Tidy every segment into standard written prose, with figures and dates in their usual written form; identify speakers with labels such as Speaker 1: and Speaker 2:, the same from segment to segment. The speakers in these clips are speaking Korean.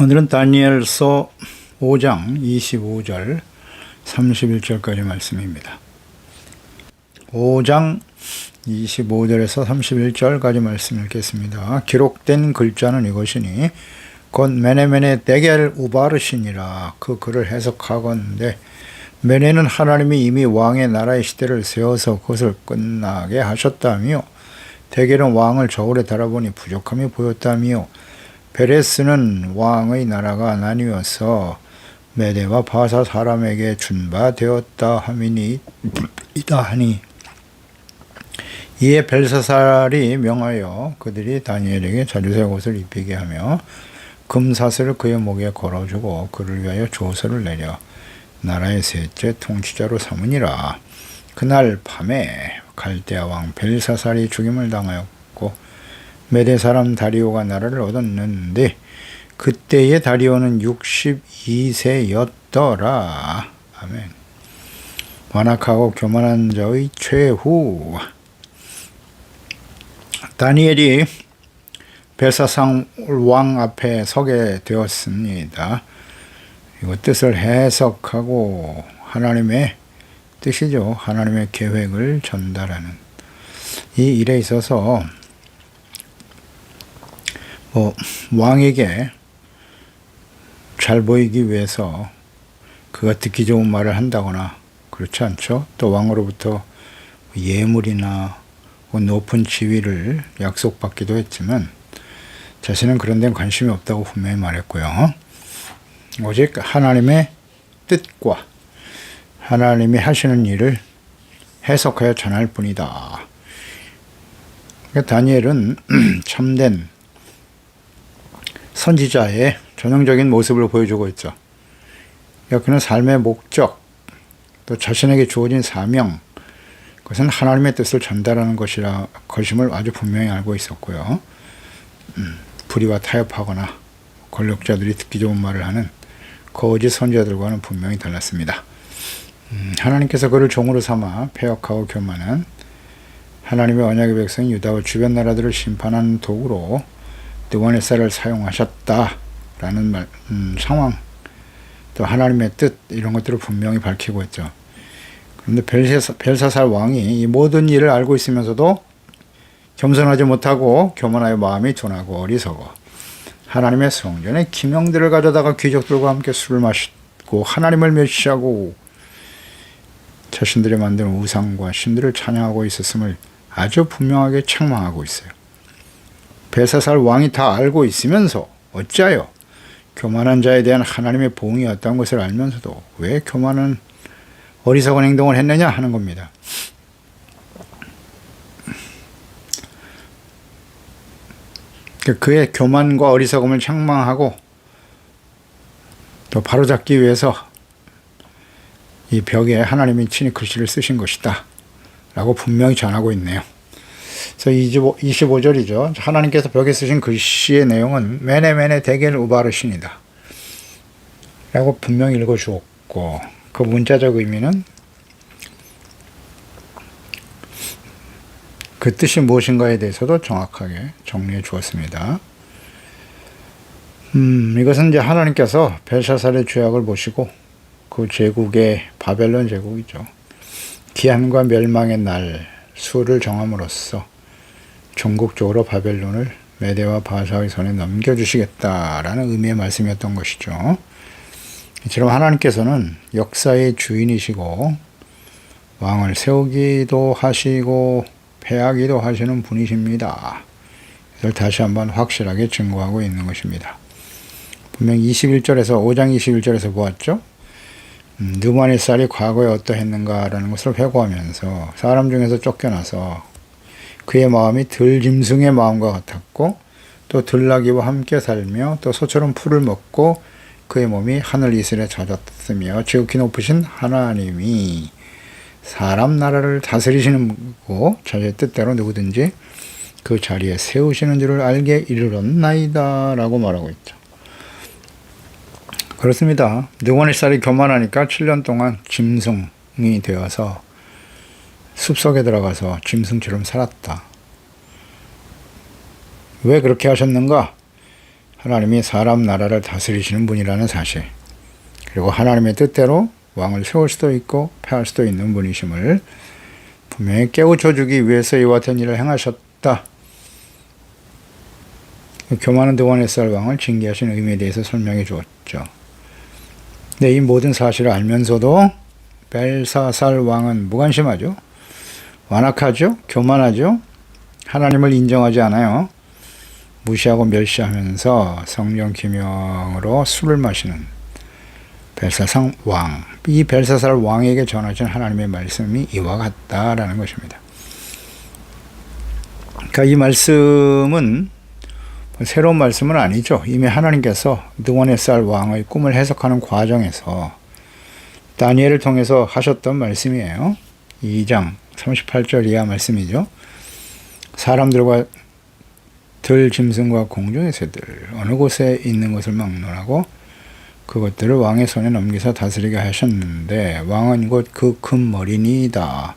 Speaker 1: 오늘은 다니엘서 5장 25절 31절까지 말씀입니다. 5장 25절에서 31절까지 말씀 읽겠습니다. 기록된 글자는 이것이니 곧 메네메네 데겔 우바르시니라. 그 글을 해석하건대 메네는 하나님이 이미 왕의 나라의 시대를 세워서 그것을 끝나게 하셨다며, 데겔은 왕을 저울에 달아보니 부족함이 보였다며, 베레스는 왕의 나라가 나뉘어서 메대와 바사 사람에게 준바되었다 하미니 이다 하니, 이에 벨사살이 명하여 그들이 다니엘에게 자주색 옷을 입히게 하며 금사슬을 그의 목에 걸어주고 그를 위하여 조서를 내려 나라의 셋째 통치자로 삼으니라. 그날 밤에 갈대아 왕 벨사살이 죽임을 당하였고 메대 사람 다리오가 나라를 얻었는데 그때의 다리오는 62세였더라. 아멘. 완악하고 교만한 자의 최후. 다니엘이 벨사살 왕 앞에 서게 되었습니다. 이거 뜻을 해석하고 하나님의 뜻이죠. 하나님의 계획을 전달하는 이 일에 있어서 왕에게 잘 보이기 위해서 그가 듣기 좋은 말을 한다거나 그렇지 않죠. 또 왕으로부터 예물이나 높은 지위를 약속받기도 했지만 자신은 그런 데는 관심이 없다고 분명히 말했고요. 오직 하나님의 뜻과 하나님이 하시는 일을 해석하여 전할 뿐이다. 그러니까 다니엘은 참된 선지자의 전형적인 모습을 보여주고 있죠. 그러니까 그는 삶의 목적, 또 자신에게 주어진 사명, 그것은 하나님의 뜻을 전달하는 것임을 아주 분명히 알고 있었고요. 불의와 타협하거나 권력자들이 듣기 좋은 말을 하는 거짓 선지자들과는 분명히 달랐습니다. 하나님께서 그를 종으로 삼아 패역하고 교만한 하나님의 언약의 백성 유다와 주변 나라들을 심판하는 도구로 느부갓네살을 사용하셨다라는 상황, 또 하나님의 뜻, 이런 것들을 분명히 밝히고 있죠. 그런데 벨사살 왕이 이 모든 일을 알고 있으면서도 겸손하지 못하고 교만하여 마음이 둔하고 어리석어 하나님의 성전에 기명들을 가져다가 귀족들과 함께 술을 마시고 하나님을 멸시하고 자신들이 만든 우상과 신들을 찬양하고 있었음을 아주 분명하게 책망하고 있어요. 벨사살 왕이 다 알고 있으면서 어찌하여 교만한 자에 대한 하나님의 보응이 어떤 것을 알면서도 왜 교만한 어리석은 행동을 했느냐 하는 겁니다. 그의 교만과 어리석음을 책망하고 또 바로잡기 위해서 이 벽에 하나님이 친히 글씨를 쓰신 것이다 라고 분명히 전하고 있네요. 그래서 25절이죠. 하나님께서 벽에 쓰신 글씨의 내용은 메네메네 데겔 우바르신이다 라고 분명히 읽어주었고, 그 문자적 의미는 그 뜻이 무엇인가에 대해서도 정확하게 정리해 주었습니다. 이것은 이제 하나님께서 벨사살의 죄악을 보시고 그 제국의 바벨론 제국이죠. 기한과 멸망의 날 수를 정함으로써 전국적으로 바벨론을 메대와 바사의 손에 넘겨주시겠다라는 의미의 말씀이었던 것이죠. 이처럼 하나님께서는 역사의 주인이시고 왕을 세우기도 하시고 패하기도 하시는 분이십니다. 이걸 다시 한번 확실하게 증거하고 있는 것입니다. 분명히 21절에서 5장 21절에서 보았죠. 느부갓네살이 과거에 어떠했는가라는 것을 회고하면서 사람 중에서 쫓겨나서 그의 마음이 들짐승의 마음과 같았고 또 들나귀와 함께 살며 또 소처럼 풀을 먹고 그의 몸이 하늘 이슬에 젖었으며 지극히 높으신 하나님이 사람 나라를 다스리시는 고 자기의 뜻대로 누구든지 그 자리에 세우시는 줄을 알게 이르렀나이다 라고 말하고 있죠. 그렇습니다. 느부갓네살이 교만하니까 7년 동안 짐승이 되어서 숲속에 들어가서 짐승처럼 살았다. 왜 그렇게 하셨는가? 하나님이 사람 나라를 다스리시는 분이라는 사실, 그리고 하나님의 뜻대로 왕을 세울 수도 있고 폐할 수도 있는 분이심을 분명히 깨우쳐 주기 위해서 이와 같은 일을 행하셨다. 교만한 드보네살 왕을 징계하신 의미에 대해서 설명해 주었죠. 근데 이 모든 사실을 알면서도 벨사살 왕은 무관심하죠. 완악하죠. 교만하죠. 하나님을 인정하지 않아요. 무시하고 멸시하면서 성령 기명으로 술을 마시는 벨사살 왕. 이 벨사살 왕에게 전하신 하나님의 말씀이 이와 같다라는 것입니다. 그러니까 이 말씀은 새로운 말씀은 아니죠. 이미 하나님께서 느부갓네살 왕의 꿈을 해석하는 과정에서 다니엘을 통해서 하셨던 말씀이에요. 2장 38절 이하 말씀이죠. 사람들과 들 짐승과 공중의 새들 어느 곳에 있는 것을 막론하고 그것들을 왕의 손에 넘기서 다스리게 하셨는데 왕은 곧 그 금머리니이다.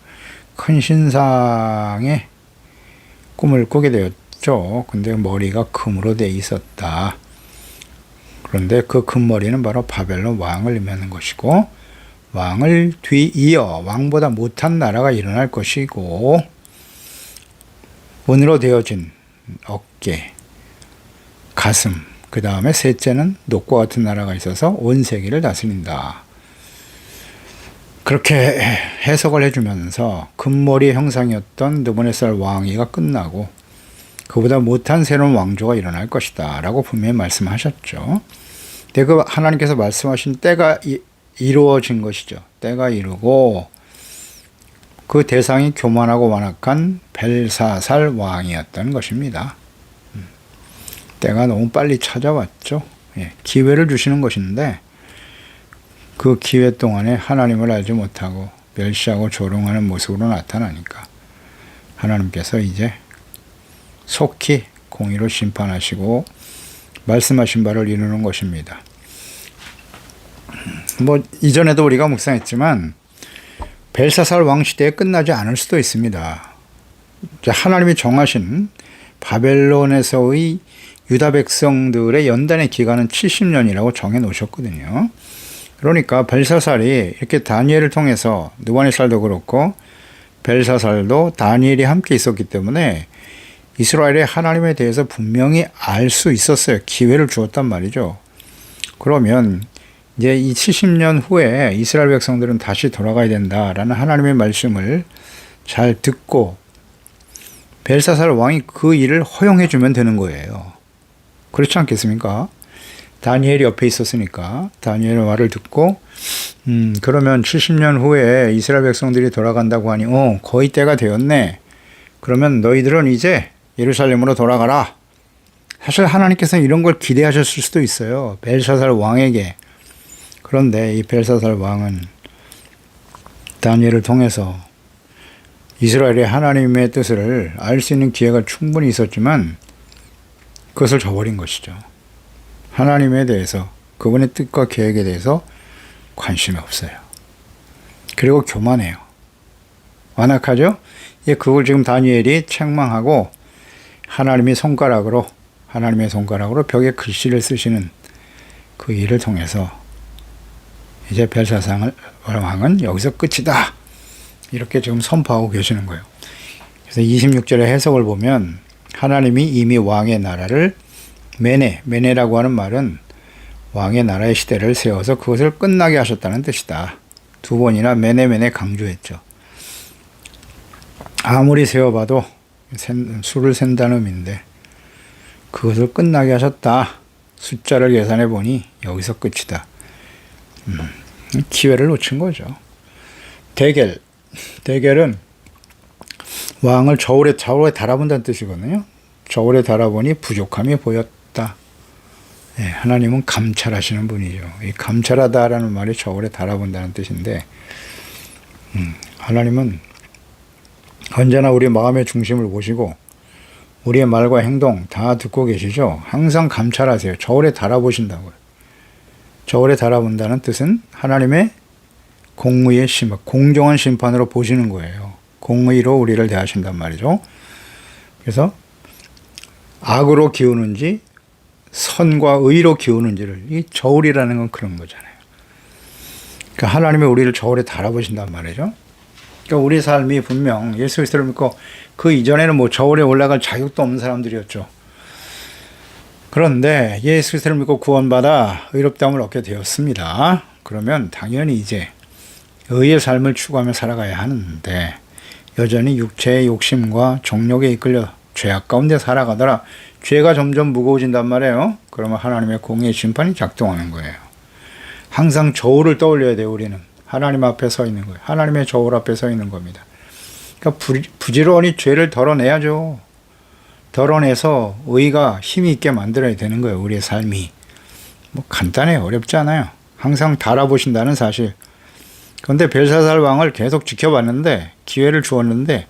Speaker 1: 큰 신상의 꿈을 꾸게 되었죠. 근데 머리가 금으로 돼 있었다. 그런데 그 금머리는 바로 바벨론 왕을 의미하는 것이고 왕을 뒤이어 왕보다 못한 나라가 일어날 것이고 은으로 되어진 어깨, 가슴, 그 다음에 셋째는 녹과 같은 나라가 있어서 온 세계를 다스린다. 그렇게 해석을 해주면서 금머리 형상이었던 느부갓네살 왕위가 끝나고 그보다 못한 새로운 왕조가 일어날 것이다 라고 분명히 말씀하셨죠. 근데 그 하나님께서 말씀하신 때가 이루어진 것이죠. 때가 이루고 그 대상이 교만하고 완악한 벨사살 왕이었던 것입니다. 때가 너무 빨리 찾아왔죠. 기회를 주시는 것인데 그 기회 동안에 하나님을 알지 못하고 멸시하고 조롱하는 모습으로 나타나니까 하나님께서 이제 속히 공의로 심판하시고 말씀하신 바를 이루는 것입니다. 이전에도 우리가 묵상했지만 벨사살 왕 시대에 끝나지 않을 수도 있습니다. 하나님이 정하신 바벨론에서의 유다 백성들의 연단의 기간은 70년이라고 정해 놓으셨거든요. 그러니까 벨사살이 이렇게 다니엘을 통해서 느부갓네살도 그렇고 벨사살도 다니엘이 함께 있었기 때문에 이스라엘의 하나님에 대해서 분명히 알 수 있었어요. 기회를 주었단 말이죠. 그러면 이제 이 70년 후에 이스라엘 백성들은 다시 돌아가야 된다라는 하나님의 말씀을 잘 듣고 벨사살 왕이 그 일을 허용해 주면 되는 거예요. 그렇지 않겠습니까? 다니엘이 옆에 있었으니까 다니엘의 말을 듣고 그러면 70년 후에 이스라엘 백성들이 돌아간다고 하니 거의 때가 되었네. 그러면 너희들은 이제 예루살렘으로 돌아가라. 사실 하나님께서는 이런 걸 기대하셨을 수도 있어요. 벨사살 왕에게. 그런데 이 벨사살 왕은 다니엘을 통해서 이스라엘의 하나님의 뜻을 알 수 있는 기회가 충분히 있었지만 그것을 저버린 것이죠. 하나님에 대해서 그분의 뜻과 계획에 대해서 관심이 없어요. 그리고 교만해요. 완악하죠? 그걸 지금 다니엘이 책망하고 하나님의 손가락으로 벽에 글씨를 쓰시는 그 일을 통해서 이제 벨사살 왕은 여기서 끝이다. 이렇게 지금 선포하고 계시는 거예요. 그래서 26절의 해석을 보면 하나님이 이미 왕의 나라를 메네라고 하는 말은 왕의 나라의 시대를 세워서 그것을 끝나게 하셨다는 뜻이다. 두 번이나 메네 강조했죠. 아무리 세워봐도 수를 센다는 의미인데 그것을 끝나게 하셨다. 숫자를 계산해 보니 여기서 끝이다. 기회를 놓친 거죠. 대겔은 왕을 저울에 달아본다는 뜻이거든요. 저울에 달아보니 부족함이 보였다. 하나님은 감찰하시는 분이죠. 이 감찰하다라는 말이 저울에 달아본다는 뜻인데 하나님은 언제나 우리 마음의 중심을 보시고 우리의 말과 행동 다 듣고 계시죠. 항상 감찰하세요. 저울에 달아보신다고요. 저울에 달아본다는 뜻은 하나님의 공의의 공정한 심판으로 보시는 거예요. 공의로 우리를 대하신단 말이죠. 그래서 악으로 기우는지 선과 의로 기우는지를, 이 저울이라는 건 그런 거잖아요. 그러니까 하나님이 우리를 저울에 달아보신단 말이죠. 그러니까 우리 삶이 분명 예수 그리스도를 믿고 그 이전에는 뭐 저울에 올라갈 자격도 없는 사람들이었죠. 그런데 예수 그리스도를 믿고 구원받아 의롭다함을 얻게 되었습니다. 그러면 당연히 이제 의의 삶을 추구하며 살아가야 하는데 여전히 육체의 욕심과 정욕에 이끌려 죄악 가운데 살아가더라 죄가 점점 무거워진단 말이에요. 그러면 하나님의 공의의 심판이 작동하는 거예요. 항상 저울을 떠올려야 돼요. 우리는 하나님 앞에 서 있는 거예요. 하나님의 저울 앞에 서 있는 겁니다. 그러니까 부지런히 죄를 덜어내야죠. 덜어내서 의가 힘이 있게 만들어야 되는 거예요. 우리의 삶이. 뭐 간단해요. 어렵지 않아요. 항상 달아보신다는 사실. 그런데 벨사살 왕을 계속 지켜봤는데 기회를 주었는데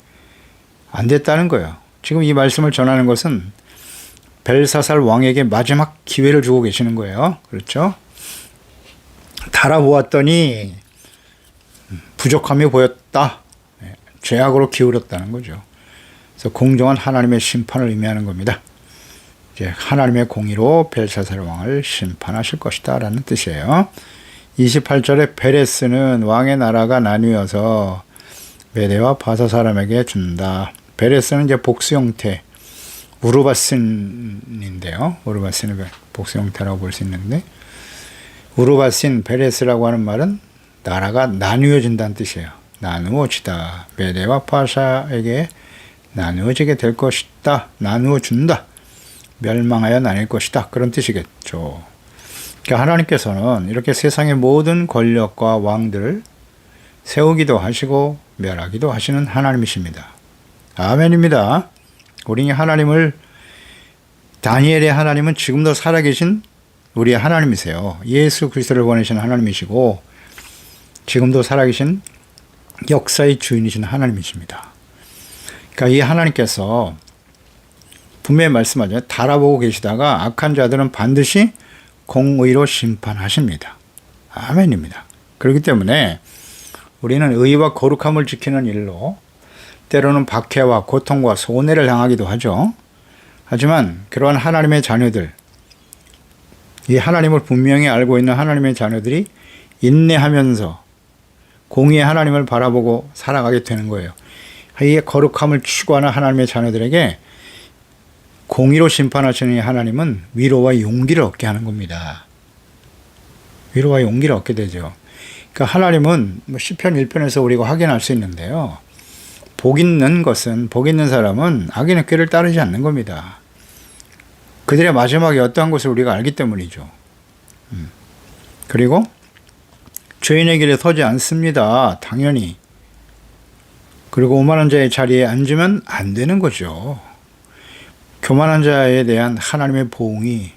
Speaker 1: 안 됐다는 거예요. 지금 이 말씀을 전하는 것은 벨사살 왕에게 마지막 기회를 주고 계시는 거예요. 그렇죠? 달아보았더니 부족함이 보였다. 죄악으로 기울었다는 거죠. 그래서 공정한 하나님의 심판을 의미하는 겁니다. 이제 하나님의 공의로 벨사살 왕을 심판하실 것이다 라는 뜻이에요. 28절에 베레스는 왕의 나라가 나뉘어서 메대와 바사 사람에게 준다. 베레스는 이제 복수 형태, 우르바신인데요. 우르바신은 복수 형태라고 볼 수 있는데, 우르바신, 베레스라고 하는 말은 나라가 나누어진다는 뜻이에요. 나누어지다. 메대와 바사에게 나누어지게 될 것이다. 나누어준다. 멸망하여 나뉠 것이다. 그런 뜻이겠죠. 그러니까 하나님께서는 이렇게 세상의 모든 권력과 왕들을 세우기도 하시고 멸하기도 하시는 하나님이십니다. 아멘입니다. 우리 하나님을, 다니엘의 하나님은 지금도 살아계신 우리의 하나님이세요. 예수 그리스도를 보내신 하나님이시고 지금도 살아계신 역사의 주인이신 하나님이십니다. 그러니까 이 하나님께서 분명히 말씀하죠. 달아보고 계시다가 악한 자들은 반드시 공의로 심판하십니다. 아멘입니다. 그렇기 때문에 우리는 의와 거룩함을 지키는 일로 때로는 박해와 고통과 손해를 당하기도 하죠. 하지만 그러한 하나님의 자녀들, 이 하나님을 분명히 알고 있는 하나님의 자녀들이 인내하면서 공의의 하나님을 바라보고 살아가게 되는 거예요. 이 거룩함을 추구하는 하나님의 자녀들에게 공의로 심판하시는 이 하나님은 위로와 용기를 얻게 하는 겁니다. 위로와 용기를 얻게 되죠. 그러니까 하나님은 시편 1편에서 우리가 확인할 수 있는데요. 복 있는 사람은 악인의 꾀를 따르지 않는 겁니다. 그들의 마지막이 어떠한 것을 우리가 알기 때문이죠. 그리고 죄인의 길에 서지 않습니다. 당연히. 그리고 오만한 자의 자리에 앉으면 안 되는 거죠. 교만한 자에 대한 하나님의 보응이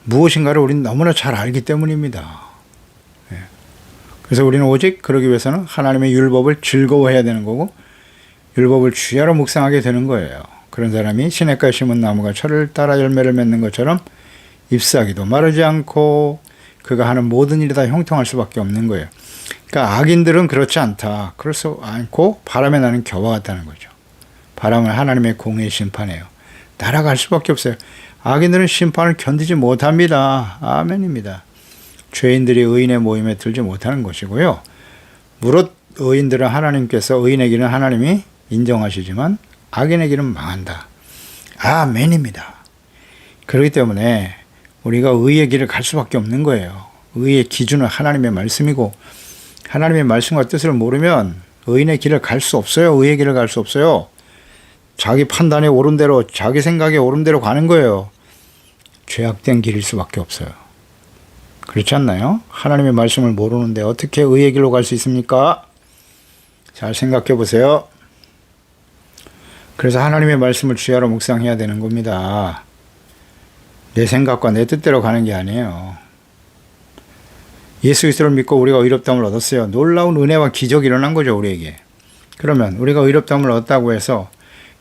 Speaker 1: 무엇인가를 우리는 너무나 잘 알기 때문입니다. 그래서 우리는 오직 그러기 위해서는 하나님의 율법을 즐거워해야 되는 거고 율법을 주야로 묵상하게 되는 거예요. 그런 사람이 시냇가에 심은 나무가 철을 따라 열매를 맺는 것처럼 잎사귀도 마르지 않고 그가 하는 모든 일이 다 형통할 수밖에 없는 거예요. 그러니까 악인들은 그렇지 않다. 그럴 수 않고 바람에 나는 겨와 같다는 거죠. 바람은 하나님의 공의의 심판이에요. 날아갈 수밖에 없어요. 악인들은 심판을 견디지 못합니다. 아멘입니다. 죄인들이 의인의 모임에 들지 못하는 것이고요. 무릇 의인들은 하나님께서, 의인의 길은 하나님이 인정하시지만 악인의 길은 망한다. 아멘입니다. 그렇기 때문에 우리가 의의 길을 갈 수밖에 없는 거예요. 의의 기준은 하나님의 말씀이고 하나님의 말씀과 뜻을 모르면 의인의 길을 갈 수 없어요. 의의 길을 갈 수 없어요. 자기 판단에 옳은 대로, 자기 생각에 옳은 대로 가는 거예요. 죄악된 길일 수밖에 없어요. 그렇지 않나요? 하나님의 말씀을 모르는데 어떻게 의의 길로 갈 수 있습니까? 잘 생각해 보세요. 그래서 하나님의 말씀을 주야로 묵상해야 되는 겁니다. 내 생각과 내 뜻대로 가는 게 아니에요. 예수 그리스도를 믿고 우리가 의롭다함을 얻었어요. 놀라운 은혜와 기적이 일어난 거죠, 우리에게. 그러면 우리가 의롭다함을 얻었다고 해서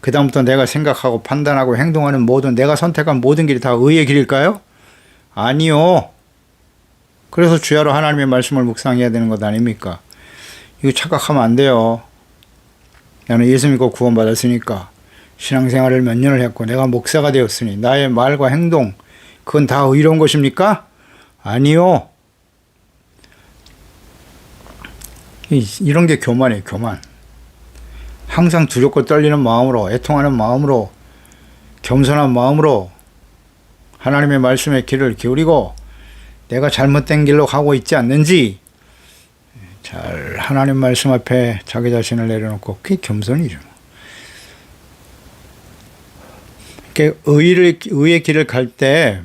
Speaker 1: 그 다음부터 내가 생각하고 판단하고 행동하는 모든, 내가 선택한 모든 길이 다 의의 길일까요? 아니요. 그래서 주야로 하나님의 말씀을 묵상해야 되는 것 아닙니까? 이거 착각하면 안 돼요. 나는 예수 믿고 구원받았으니까, 신앙생활을 몇 년을 했고 내가 목사가 되었으니 나의 말과 행동, 그건 다 의로운 것입니까? 아니요. 이런 게 교만이에요, 교만. 항상 두렵고 떨리는 마음으로, 애통하는 마음으로, 겸손한 마음으로 하나님의 말씀에 귀를 기울이고 내가 잘못된 길로 가고 있지 않는지 잘 하나님 말씀 앞에 자기 자신을 내려놓고 그게 겸손이죠. 의의 길을 갈 때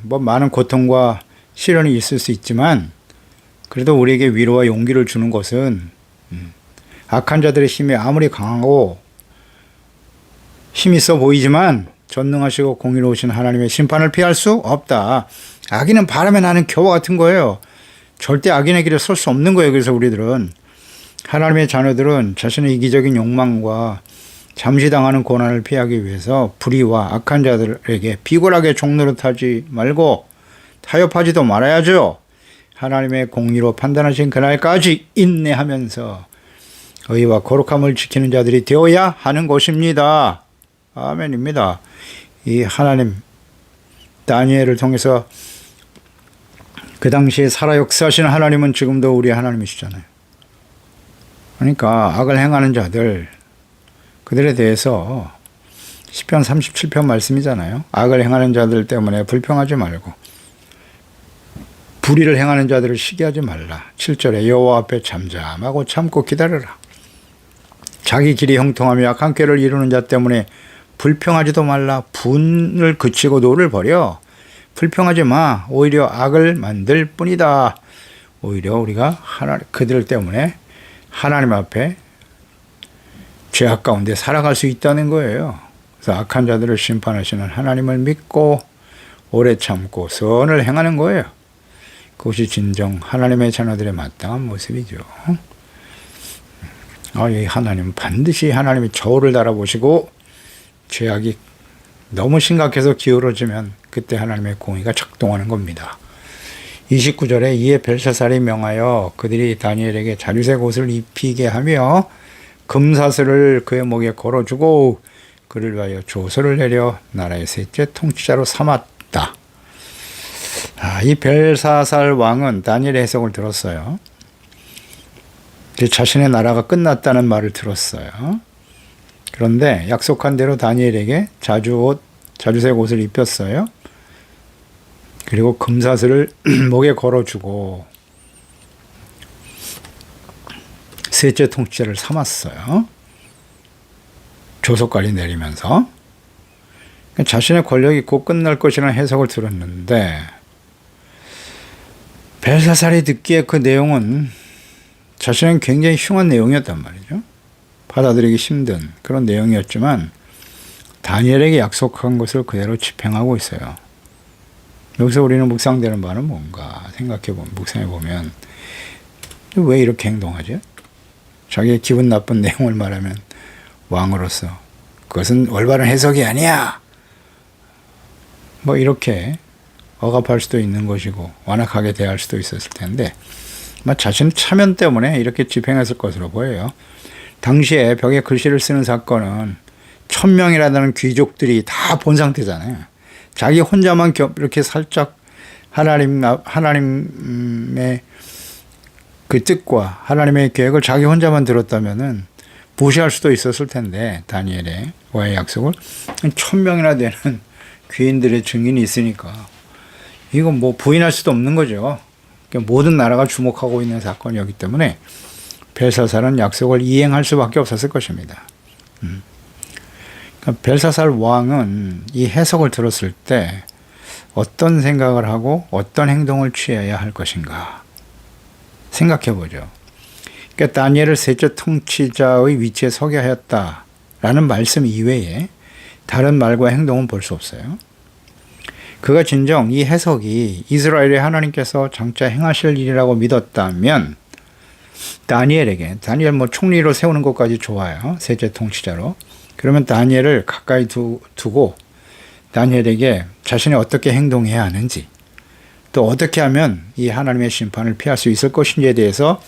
Speaker 1: 뭐 많은 고통과 시련이 있을 수 있지만 그래도 우리에게 위로와 용기를 주는 것은 악한 자들의 힘이 아무리 강하고 힘 있어 보이지만 전능하시고 공의로우신 하나님의 심판을 피할 수 없다. 악인은 바람에 나는 겨와 같은 거예요. 절대 악인의 길에 설 수 없는 거예요. 그래서 우리들은 하나님의 자녀들은 자신의 이기적인 욕망과 잠시 당하는 고난을 피하기 위해서 불의와 악한 자들에게 비굴하게 종노릇하지 말고 타협하지도 말아야죠. 하나님의 공의로 판단하신 그날까지 인내하면서 의와 거룩함을 지키는 자들이 되어야 하는 것입니다. 아멘입니다. 이 하나님 다니엘을 통해서 그 당시에 살아 역사하시는 하나님은 지금도 우리 하나님이시잖아요. 그러니까 악을 행하는 자들 그들에 대해서 시편 37편 말씀이잖아요. 악을 행하는 자들 때문에 불평하지 말고 불의를 행하는 자들을 시기하지 말라. 7절에 여호와 앞에 잠잠하고 참고 기다려라. 자기 길이 형통하며 악한 꾀를 이루는 자 때문에 불평하지도 말라. 분을 그치고 노를 버려. 불평하지 마. 오히려 악을 만들 뿐이다. 오히려 우리가 그들 때문에 하나님 앞에 죄악 가운데 살아갈 수 있다는 거예요. 그래서 악한 자들을 심판하시는 하나님을 믿고 오래 참고 선을 행하는 거예요. 그것이 진정 하나님의 자녀들의 마땅한 모습이죠. 이 하나님은 반드시 하나님이 저울을 달아보시고 죄악이 너무 심각해서 기울어지면 그때 하나님의 공의가 작동하는 겁니다. 29절에 이에 벨사살이 명하여 그들이 다니엘에게 자주색 옷을 입히게 하며 금사슬을 그의 목에 걸어주고 그를 위하여 조서를 내려 나라의 셋째 통치자로 삼았다. 이 벨사살 왕은 다니엘의 해석을 들었어요. 자신의 나라가 끝났다는 말을 들었어요. 그런데 약속한 대로 다니엘에게 자주색 옷을 입혔어요. 그리고 금사슬을 목에 걸어주고 셋째 통치자를 삼았어요. 조속까지 내리면서 자신의 권력이 곧 끝날 것이라는 해석을 들었는데 벨사살이 듣기에 그 내용은 자신은 굉장히 흉한 내용이었단 말이죠. 받아들이기 힘든 그런 내용이었지만 다니엘에게 약속한 것을 그대로 집행하고 있어요. 여기서 우리는 묵상되는 바는 뭔가 묵상해보면 왜 이렇게 행동하죠? 자기의 기분 나쁜 내용을 말하면 왕으로서 그것은 올바른 해석이 아니야. 뭐 이렇게 억압할 수도 있는 것이고 완악하게 대할 수도 있었을 텐데 자신의 차면 때문에 이렇게 집행했을 것으로 보여요. 당시에 벽에 글씨를 쓰는 사건은 1000명이라는 귀족들이 다 본 상태잖아요. 자기 혼자만 이렇게 살짝 하나님의 그 뜻과 하나님의 계획을 자기 혼자만 들었다면은 무시할 수도 있었을 텐데 다니엘의 와의 약속을 1000명이나 되는 귀인들의 증인이 있으니까 이건 뭐 부인할 수도 없는 거죠. 그러니까 모든 나라가 주목하고 있는 사건이었기 때문에 벨사살은 약속을 이행할 수밖에 없었을 것입니다. 그러니까 벨사살 왕은 이 해석을 들었을 때 어떤 생각을 하고 어떤 행동을 취해야 할 것인가 생각해 보죠. 그러니까 다니엘을 셋째 통치자의 위치에 서게 하였다라는 말씀 이외에 다른 말과 행동은 볼 수 없어요. 그가 진정 이 해석이 이스라엘의 하나님께서 장차 행하실 일이라고 믿었다면 다니엘 총리로 세우는 것까지 좋아요. 셋째 통치자로. 그러면 다니엘을 가까이 두고 다니엘에게 자신이 어떻게 행동해야 하는지 또 어떻게 하면 이 하나님의 심판을 피할 수 있을 것인지에 대해서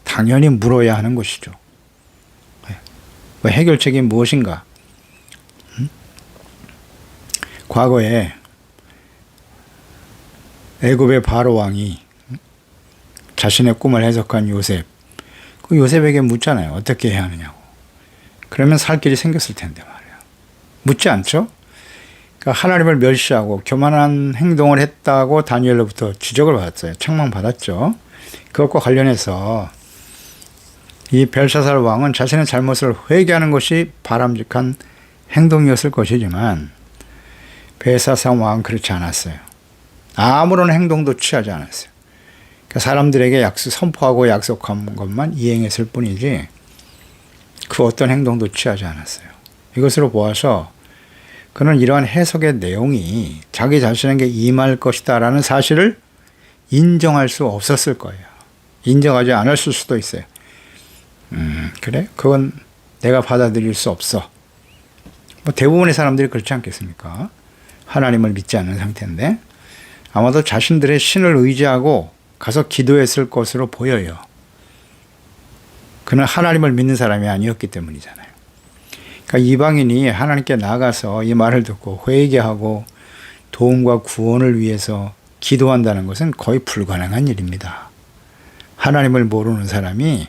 Speaker 1: 당연히 물어야 하는 것이죠. 해결책이 무엇인가? 과거에 애굽의 바로 왕이 자신의 꿈을 해석한 요셉, 그 요셉에게 묻잖아요. 어떻게 해야 하느냐고. 그러면 살 길이 생겼을 텐데 말이에요. 묻지 않죠? 그러니까 하나님을 멸시하고 교만한 행동을 했다고 다니엘로부터 지적을 받았어요. 책망받았죠. 그것과 관련해서 이 벨사살 왕은 자신의 잘못을 회개하는 것이 바람직한 행동이었을 것이지만 벨사살 왕은 그렇지 않았어요. 아무런 행동도 취하지 않았어요. 그러니까 사람들에게 선포하고 약속한 것만 이행했을 뿐이지 그 어떤 행동도 취하지 않았어요. 이것으로 보아서 그는 이러한 해석의 내용이 자기 자신에게 임할 것이다라는 사실을 인정할 수 없었을 거예요. 인정하지 않았을 수도 있어요. 그래? 그건 내가 받아들일 수 없어. 뭐 대부분의 사람들이 그렇지 않겠습니까? 하나님을 믿지 않는 상태인데 아마도 자신들의 신을 의지하고 가서 기도했을 것으로 보여요. 그는 하나님을 믿는 사람이 아니었기 때문이잖아요. 그러니까 이방인이 하나님께 나가서 이 말을 듣고 회개하고 도움과 구원을 위해서 기도한다는 것은 거의 불가능한 일입니다. 하나님을 모르는 사람이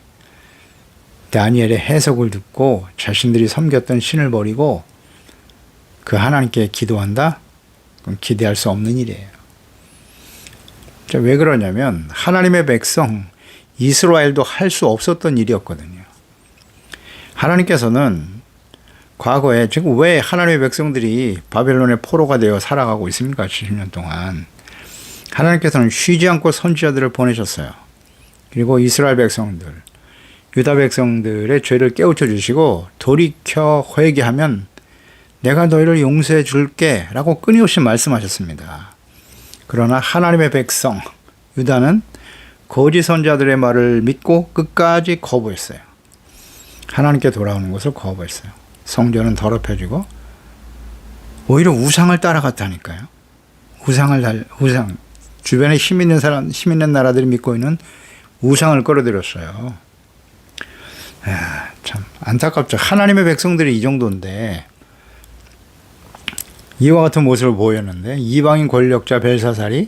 Speaker 1: 다니엘의 해석을 듣고 자신들이 섬겼던 신을 버리고 그 하나님께 기도한다? 그건 기대할 수 없는 일이에요. 왜 그러냐면 하나님의 백성 이스라엘도 할 수 없었던 일이었거든요. 하나님께서는 과거에 지금 왜 하나님의 백성들이 바벨론의 포로가 되어 살아가고 있습니까? 70년 동안. 하나님께서는 쉬지 않고 선지자들을 보내셨어요. 그리고 이스라엘 백성들, 유다 백성들의 죄를 깨우쳐 주시고 돌이켜 회개하면 내가 너희를 용서해 줄게 라고 끊임없이 말씀하셨습니다. 그러나 하나님의 백성 유다는 거짓 선지자들의 말을 믿고 끝까지 거부했어요. 하나님께 돌아오는 것을 거부했어요. 성전은 더럽혀지고 오히려 우상을 따라갔다니까요. 우상 주변에 힘 있는 나라들이 믿고 있는 우상을 끌어들였어요. 참 안타깝죠. 하나님의 백성들이 이 정도인데 이와 같은 모습을 보였는데 이방인 권력자 벨사살이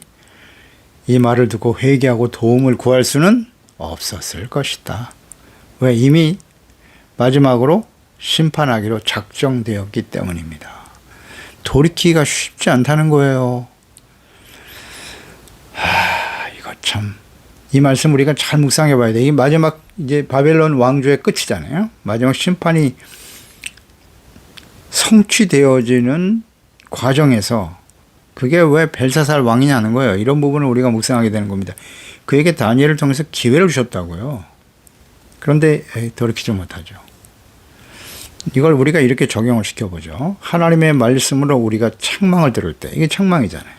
Speaker 1: 이 말을 듣고 회개하고 도움을 구할 수는 없었을 것이다. 왜? 이미 마지막으로 심판하기로 작정되었기 때문입니다. 돌이키기가 쉽지 않다는 거예요. 이거 참, 이 말씀 우리가 잘 묵상해 봐야 돼. 이 마지막 이제 바벨론 왕조의 끝이잖아요. 마지막 심판이 성취되어지는 과정에서 그게 왜 벨사살 왕이냐는 거예요. 이런 부분을 우리가 묵상하게 되는 겁니다. 그에게 다니엘을 통해서 기회를 주셨다고요. 그런데 돌이키지 못하죠. 이걸 우리가 이렇게 적용을 시켜보죠. 하나님의 말씀으로 우리가 책망을 들을 때 이게 책망이잖아요.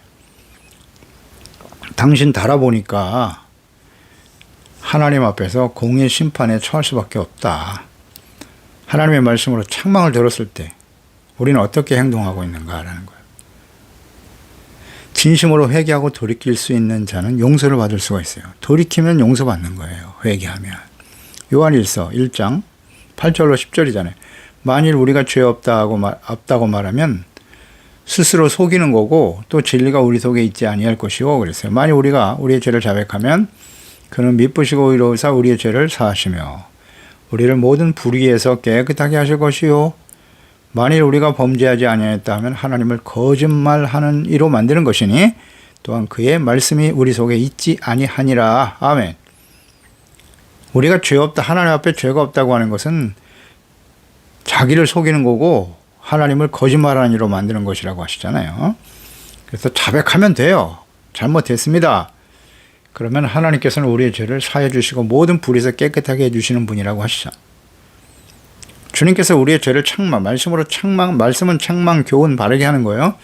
Speaker 1: 당신 달아보니까 하나님 앞에서 공의 심판에 처할 수밖에 없다. 하나님의 말씀으로 책망을 들었을 때 우리는 어떻게 행동하고 있는가라는 거예요. 진심으로 회개하고 돌이킬 수 있는 자는 용서를 받을 수가 있어요. 돌이키면 용서받는 거예요. 회개하면. 요한일서 1장 8절로 10절이잖아요. 만일 우리가 죄 없다고 말하면 스스로 속이는 거고 또 진리가 우리 속에 있지 아니할 것이고 그랬어요. 만일 우리가 우리의 죄를 자백하면 그는 미쁘시고 의로우사 우리의 죄를 사하시며 우리를 모든 불의에서 깨끗하게 하실 것이요 만일 우리가 범죄하지 아니하였다 하면 하나님을 거짓말하는 이로 만드는 것이니 또한 그의 말씀이 우리 속에 있지 아니하니라. 아멘. 우리가 죄 없다, 하나님 앞에 죄가 없다고 하는 것은 자기를 속이는 거고 하나님을 거짓말하는 이로 만드는 것이라고 하시잖아요. 그래서 자백하면 돼요. 잘못했습니다. 그러면 하나님께서는 우리의 죄를 사해 주시고 모든 불의에서 깨끗하게 해주시는 분이라고 하시죠. 주님께서 우리의 죄를 말씀으로 말씀은 책망, 교훈 바르게 하는 거예요.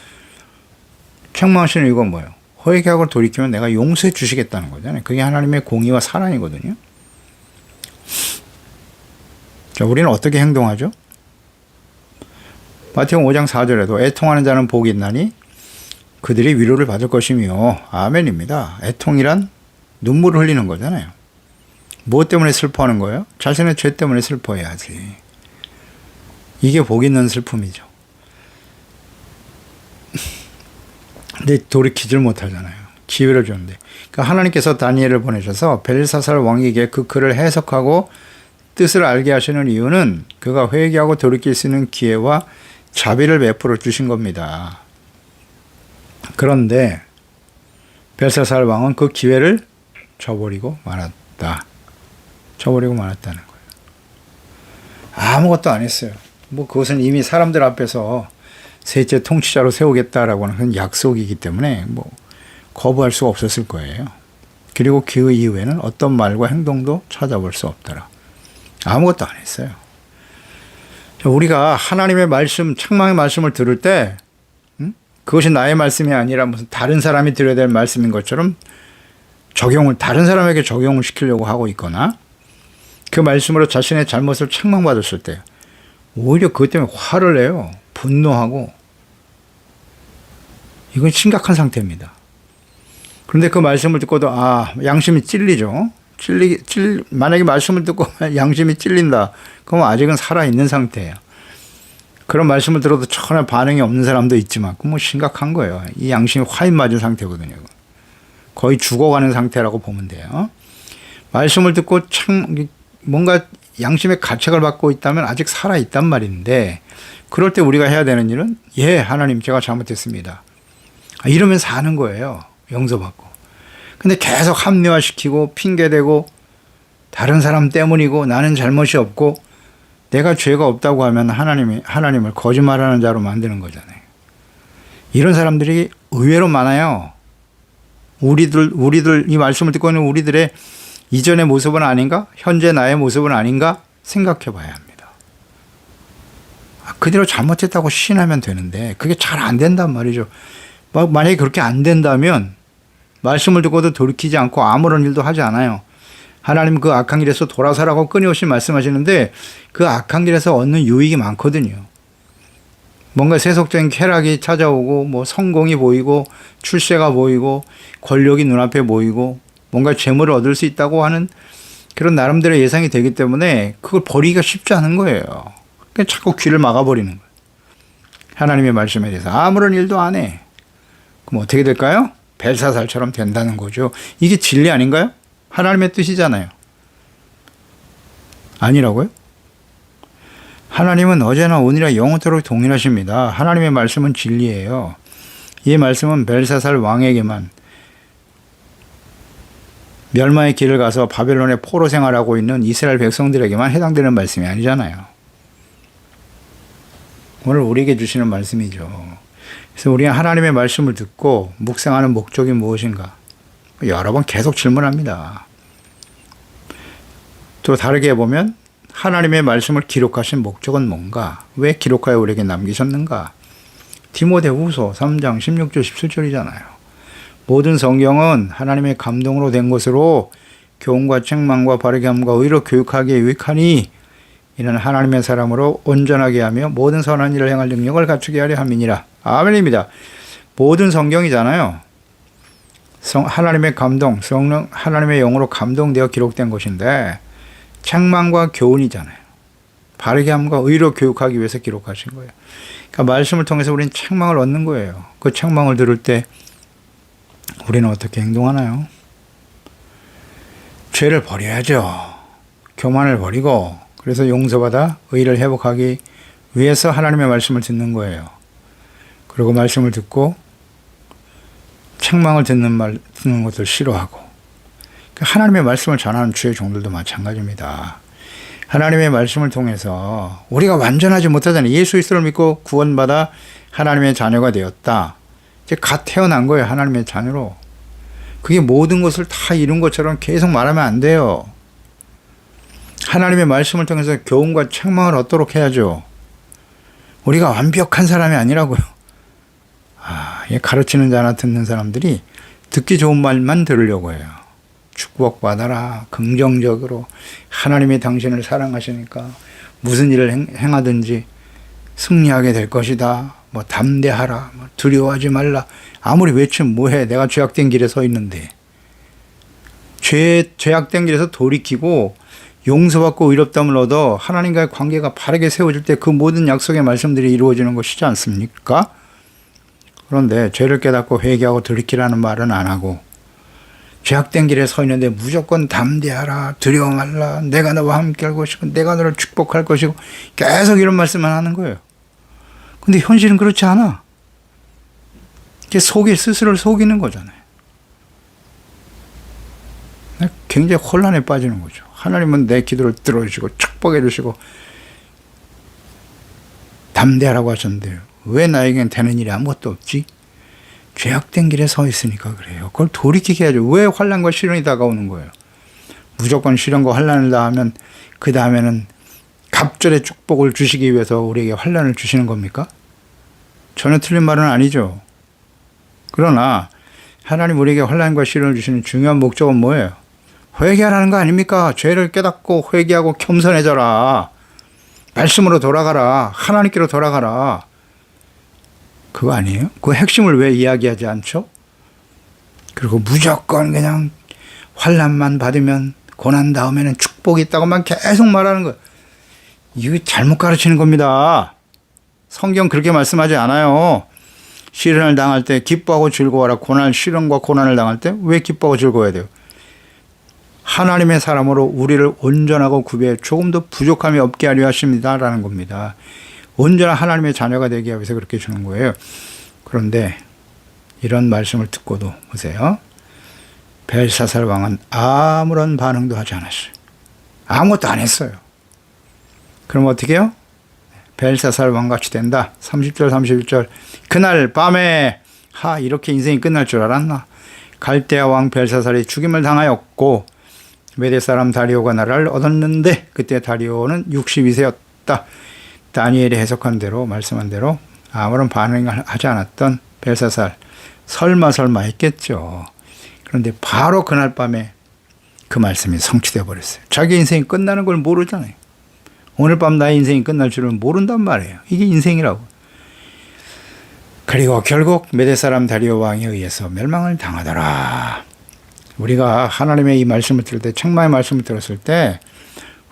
Speaker 1: 책망하시는 이유가 뭐예요? 회개하고 돌이키면 내가 용서해 주시겠다는 거잖아요. 그게 하나님의 공의와 사랑이거든요. 자, 우리는 어떻게 행동하죠? 마태복음 5장 4절에도 애통하는 자는 복이 있나니 그들이 위로를 받을 것이며 아멘입니다. 애통이란 눈물을 흘리는 거잖아요. 무엇 때문에 슬퍼하는 거예요? 자신의 죄 때문에 슬퍼해야지. 이게 복 있는 슬픔이죠. 근데 돌이키질 못하잖아요. 기회를 주는데. 그러니까 하나님께서 다니엘을 보내셔서 벨사살 왕에게 그 글을 해석하고 뜻을 알게 하시는 이유는 그가 회개하고 돌이킬 수 있는 기회와 자비를 베풀어 주신 겁니다. 그런데 벨사살 왕은 그 기회를 저버리고 말았다. 저버리고 말았다는 거예요. 아무것도 안 했어요. 뭐 그것은 이미 사람들 앞에서 셋째 통치자로 세우겠다라고 하는 약속이기 때문에 뭐 거부할 수가 없었을 거예요. 그리고 그 이후에는 어떤 말과 행동도 찾아볼 수 없더라. 아무것도 안 했어요. 우리가 하나님의 말씀, 책망의 말씀을 들을 때 그것이 나의 말씀이 아니라 무슨 다른 사람이 들어야 될 말씀인 것처럼 다른 사람에게 적용을 시키려고 하고 있거나 그 말씀으로 자신의 잘못을 책망받았을 때 오히려 그것 때문에 화를 내요. 분노하고. 이건 심각한 상태입니다. 그런데 그 말씀을 듣고도 양심이 찔리죠. 만약에 말씀을 듣고 양심이 찔린다. 그럼 아직은 살아있는 상태예요. 그런 말씀을 들어도 전혀 반응이 없는 사람도 있지만 뭐 심각한 거예요. 이 양심이 화인 맞은 상태거든요. 거의 죽어가는 상태라고 보면 돼요. 말씀을 듣고 뭔가 양심의 가책을 받고 있다면 아직 살아있단 말인데 그럴 때 우리가 해야 되는 일은 하나님 제가 잘못했습니다. 이러면서 하는 거예요. 용서받고. 근데 계속 합리화시키고 핑계대고 다른 사람 때문이고 나는 잘못이 없고 내가 죄가 없다고 하면 하나님을 거짓말하는 자로 만드는 거잖아요. 이런 사람들이 의외로 많아요. 우리들 이 말씀을 듣고 있는 우리들의 이전의 모습은 아닌가? 현재 나의 모습은 아닌가? 생각해 봐야 합니다. 그대로 잘못했다고 시인하면 되는데 그게 잘 안 된단 말이죠. 만약에 그렇게 안 된다면 말씀을 듣고도 돌이키지 않고 아무런 일도 하지 않아요. 하나님 그 악한 길에서 돌아서라고 끊임없이 말씀하시는데 그 악한 길에서 얻는 유익이 많거든요. 뭔가 세속적인 쾌락이 찾아오고 뭐 성공이 보이고 출세가 보이고 권력이 눈앞에 보이고 뭔가 재물을 얻을 수 있다고 하는 그런 나름대로 예상이 되기 때문에 그걸 버리기가 쉽지 않은 거예요. 그러니까 자꾸 귀를 막아버리는 거예요. 하나님의 말씀에 대해서 아무런 일도 안 해. 그럼 어떻게 될까요? 벨사살처럼 된다는 거죠. 이게 진리 아닌가요? 하나님의 뜻이잖아요. 아니라고요? 하나님은 어제나 오늘이나 영원토록 동일하십니다. 하나님의 말씀은 진리예요. 이 말씀은 벨사살 왕에게만 멸망의 길을 가서 바벨론의 포로 생활하고 있는 이스라엘 백성들에게만 해당되는 말씀이 아니잖아요. 오늘 우리에게 주시는 말씀이죠. 그래서 우리가 하나님의 말씀을 듣고 묵상하는 목적이 무엇인가? 여러 번 계속 질문합니다. 또 다르게 보면 하나님의 말씀을 기록하신 목적은 뭔가? 왜 기록하여 우리에게 남기셨는가? 디모데후서 3장 16절 17절이잖아요. 모든 성경은 하나님의 감동으로 된 것으로 교훈과 책망과 바르게 함과 의로 교육하기에 유익하니 이는 하나님의 사람으로 온전하게 하며 모든 선한 일을 행할 능력을 갖추게 하려 함이니라. 아멘입니다. 모든 성경이잖아요. 하나님의 감동, 성령, 하나님의 영으로 감동되어 기록된 것인데 책망과 교훈이잖아요. 바르게 함과 의로 교육하기 위해서 기록하신 거예요. 그러니까 말씀을 통해서 우리는 책망을 얻는 거예요. 그 책망을 들을 때 우리는 어떻게 행동하나요? 죄를 버려야죠. 교만을 버리고 그래서 용서받아 의를 회복하기 위해서 하나님의 말씀을 듣는 거예요. 그리고 말씀을 듣고 책망을 듣는 것을 싫어하고 하나님의 말씀을 전하는 주의 종들도 마찬가지입니다. 하나님의 말씀을 통해서 우리가 완전하지 못하잖아요. 예수 그리스도를 믿고 구원받아 하나님의 자녀가 되었다. 이제 갓 태어난 거예요. 하나님의 자녀로. 그게 모든 것을 다 이룬 것처럼 계속 말하면 안 돼요. 하나님의 말씀을 통해서 교훈과 책망을 얻도록 해야죠. 우리가 완벽한 사람이 아니라고요. 가르치는 자나 듣는 사람들이 듣기 좋은 말만 들으려고 해요. 축복받아라. 긍정적으로. 하나님이 당신을 사랑하시니까 무슨 일을 행하든지 승리하게 될 것이다. 뭐 담대하라. 뭐 두려워하지 말라. 아무리 외치면 뭐해. 내가 죄악된 길에 서 있는데. 죄악된 길에서 돌이키고 용서받고 의롭다함을 얻어 하나님과의 관계가 바르게 세워질 때 그 모든 약속의 말씀들이 이루어지는 것이지 않습니까? 그런데 죄를 깨닫고 회개하고 돌이키라는 말은 안 하고 죄악된 길에 서 있는데 무조건 담대하라, 두려워 말라, 내가 너와 함께 할 것이고 내가 너를 축복할 것이고 계속 이런 말씀만 하는 거예요. 근데 현실은 그렇지 않아. 스스로를 속이는 거잖아요. 굉장히 혼란에 빠지는 거죠. 하나님은 내 기도를 들어주시고 축복해 주시고 담대하라고 하셨는데요. 왜 나에겐 되는 일이 아무것도 없지? 죄악된 길에 서 있으니까 그래요. 그걸 돌이키게 해야죠. 왜 환난과 시련이 다가오는 거예요? 무조건 시련과 환난을 당하면 그 다음에는 갑절의 축복을 주시기 위해서 우리에게 환난을 주시는 겁니까? 전혀 틀린 말은 아니죠. 그러나 하나님 우리에게 환난과 시련을 주시는 중요한 목적은 뭐예요? 회개하라는 거 아닙니까? 죄를 깨닫고 회개하고 겸손해져라. 말씀으로 돌아가라. 하나님께로 돌아가라. 그거 아니에요? 그 핵심을 왜 이야기하지 않죠? 그리고 무조건 그냥 환난만 받으면 고난 다음에는 축복이 있다고만 계속 말하는 거예요. 이거 잘못 가르치는 겁니다. 성경 그렇게 말씀하지 않아요. 시련을 당할 때 기뻐하고 즐거워하라. 시련과 고난을 당할 때 왜 기뻐하고 즐거워야 돼요? 하나님의 사람으로 우리를 온전하고 구비해 조금 더 부족함이 없게 하려 하십니다. 라는 겁니다. 온전한 하나님의 자녀가 되기 위해서 그렇게 주는 거예요. 그런데 이런 말씀을 듣고도 보세요. 벨사살 왕은 아무런 반응도 하지 않았어요. 아무것도 안 했어요. 그럼 어떻게 해요? 벨사살 왕같이 된다. 30절 31절 그날 밤에 이렇게 인생이 끝날 줄 알았나? 갈대아 왕 벨사살이 죽임을 당하였고 메대 사람 다리오가 나라를 얻었는데 그때 다리오는 62세였다. 다니엘이 해석한 대로 말씀한 대로 아무런 반응을 하지 않았던 벨사살 설마 했겠죠. 그런데 바로 그날 밤에 그 말씀이 성취되어 버렸어요. 자기 인생이 끝나는 걸 모르잖아요. 오늘 밤 나의 인생이 끝날 줄은 모른단 말이에요. 이게 인생이라고. 그리고 결국 메대 사람 다리오 왕에 의해서 멸망을 당하더라. 우리가 하나님의 이 말씀을 들을 때, 책망의 말씀을 들었을 때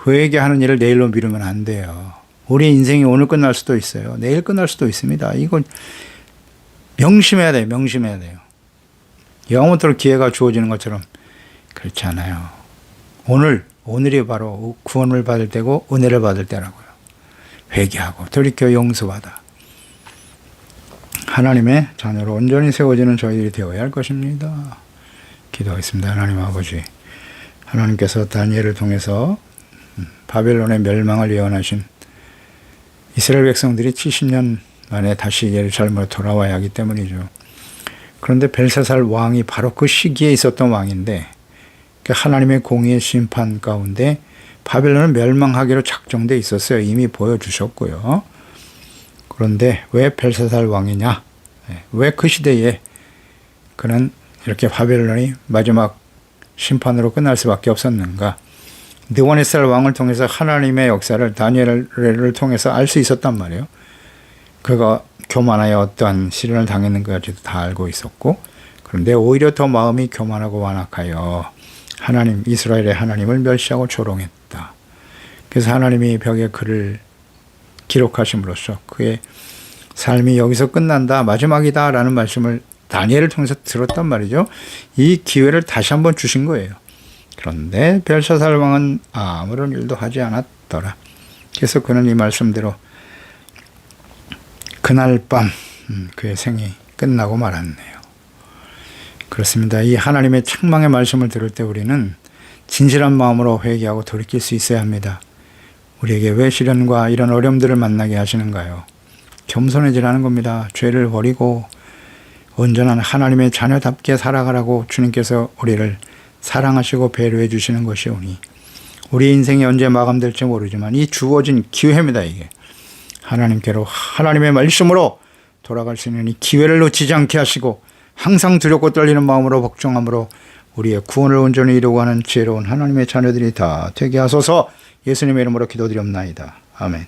Speaker 1: 회개하는 일을 내일로 미루면 안 돼요. 우리 인생이 오늘 끝날 수도 있어요. 내일 끝날 수도 있습니다. 이건 명심해야 돼요. 명심해야 돼요. 영원토록 기회가 주어지는 것처럼 그렇지 않아요. 오늘이 바로 구원을 받을 때고 은혜를 받을 때라고요. 회개하고 돌이켜 용서받아 하나님의 자녀로 온전히 세워지는 저희들이 되어야 할 것입니다. 기도하겠습니다. 하나님 아버지, 하나님께서 다니엘을 통해서 바벨론의 멸망을 예언하신 이스라엘 백성들이 70년 만에 다시 예루살렘으로 돌아와야 하기 때문이죠. 그런데 벨사살 왕이 바로 그 시기에 있었던 왕인데 하나님의 공의의 심판 가운데 바벨론은 멸망하기로 작정돼 있었어요. 이미 보여주셨고요. 그런데 왜 벨사살 왕이냐? 왜 그 시대에 그는 이렇게 바벨론이 마지막 심판으로 끝날 수밖에 없었는가? 느부갓네살 왕을 통해서 하나님의 역사를 다니엘을 통해서 알 수 있었단 말이에요. 그가 교만하여 어떠한 시련을 당했는가까지도 다 알고 있었고, 그런데 오히려 더 마음이 교만하고 완악하여 하나님, 이스라엘의 하나님을 멸시하고 조롱했다. 그래서 하나님이 벽에 글을 기록하심으로써 그의 삶이 여기서 끝난다, 마지막이다 라는 말씀을 다니엘을 통해서 들었단 말이죠. 이 기회를 다시 한번 주신 거예요. 그런데 벨사살 왕은 아무런 일도 하지 않았더라. 그래서 그는 이 말씀대로 그날 밤 그의 생이 끝나고 말았네요. 그렇습니다. 이 하나님의 책망의 말씀을 들을 때 우리는 진실한 마음으로 회개하고 돌이킬 수 있어야 합니다. 우리에게 왜 시련과 이런 어려움들을 만나게 하시는가요? 겸손해지라는 겁니다. 죄를 버리고 온전한 하나님의 자녀답게 살아가라고 주님께서 우리를 사랑하시고 배려해 주시는 것이오니 우리 인생이 언제 마감될지 모르지만 이 주어진 기회입니다. 이게 하나님께로 하나님의 말씀으로 돌아갈 수 있는 이 기회를 놓치지 않게 하시고 항상 두렵고 떨리는 마음으로 복종함으로 우리의 구원을 온전히 이루고 하는 지혜로운 하나님의 자녀들이 다 되게 하소서. 예수님의 이름으로 기도드리옵나이다. 아멘.